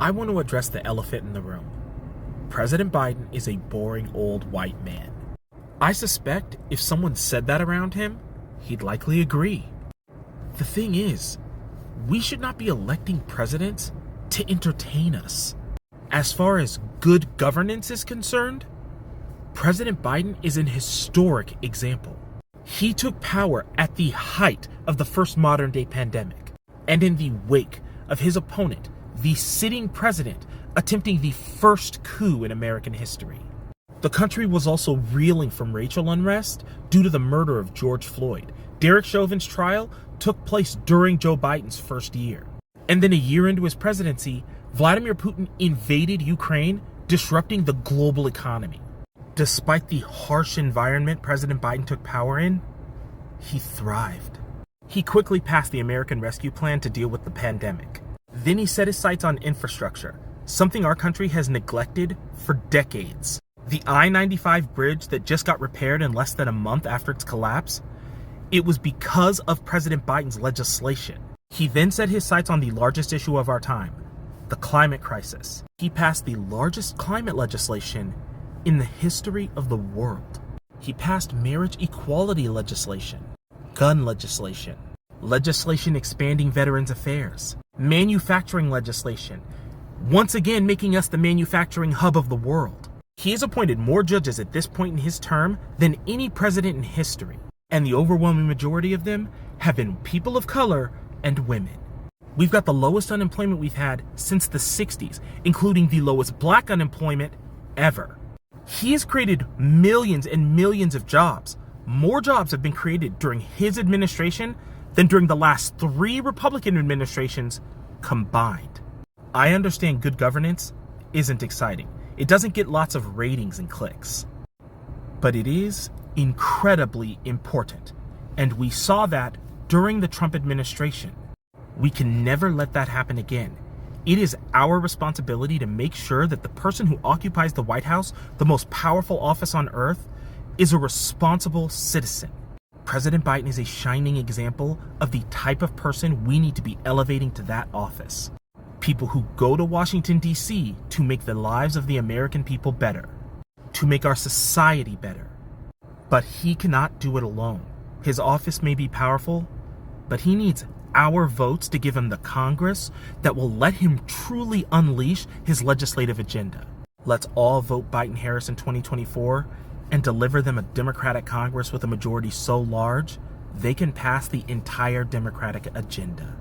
I want to address the elephant in the room. President Biden is a boring old white man. I suspect if someone said that around him, he'd likely agree. The thing is, we should not be electing presidents to entertain us. As far as good governance is concerned, President Biden is an historic example. He took power at the height of the first modern-day pandemic, and in the wake of his opponent, the sitting president, attempting the first coup in American history. The country was also reeling from racial unrest due to the murder of George Floyd. Derek Chauvin's trial took place during Joe Biden's first year. And then a year into his presidency, Vladimir Putin invaded Ukraine, disrupting the global economy. Despite the harsh environment President Biden took power in, he thrived. He quickly passed the American Rescue Plan to deal with the pandemic. Then he set his sights on infrastructure, something our country has neglected for decades. The I-95 bridge that just got repaired in less than a month after its collapse, it was because of President Biden's legislation. He then set his sights on the largest issue of our time, the climate crisis. He passed the largest climate legislation in the history of the world. He passed marriage equality legislation, gun legislation, legislation expanding veterans affairs, manufacturing legislation, once again making us the manufacturing hub of the world. He has appointed more judges at this point in his term than any president in history, and the overwhelming majority of them have been people of color and women. We've got the lowest unemployment we've had since the 60s, including the lowest black unemployment ever. He has created millions and millions of jobs. More jobs have been created during his administration than during the last 3 Republican administrations combined. I understand good governance isn't exciting. It doesn't get lots of ratings and clicks. But it is incredibly important. And we saw that during the Trump administration. We can never let that happen again. It is our responsibility to make sure that the person who occupies the White House, the most powerful office on earth, is a responsible citizen. President Biden is a shining example of the type of person we need to be elevating to that office. People who go to Washington, D.C. to make the lives of the American people better, to make our society better. But he cannot do it alone. His office may be powerful, but he needs our votes to give him the Congress that will let him truly unleash his legislative agenda. Let's all vote Biden-Harris in 2024 and deliver them a Democratic Congress with a majority so large they can pass the entire Democratic agenda.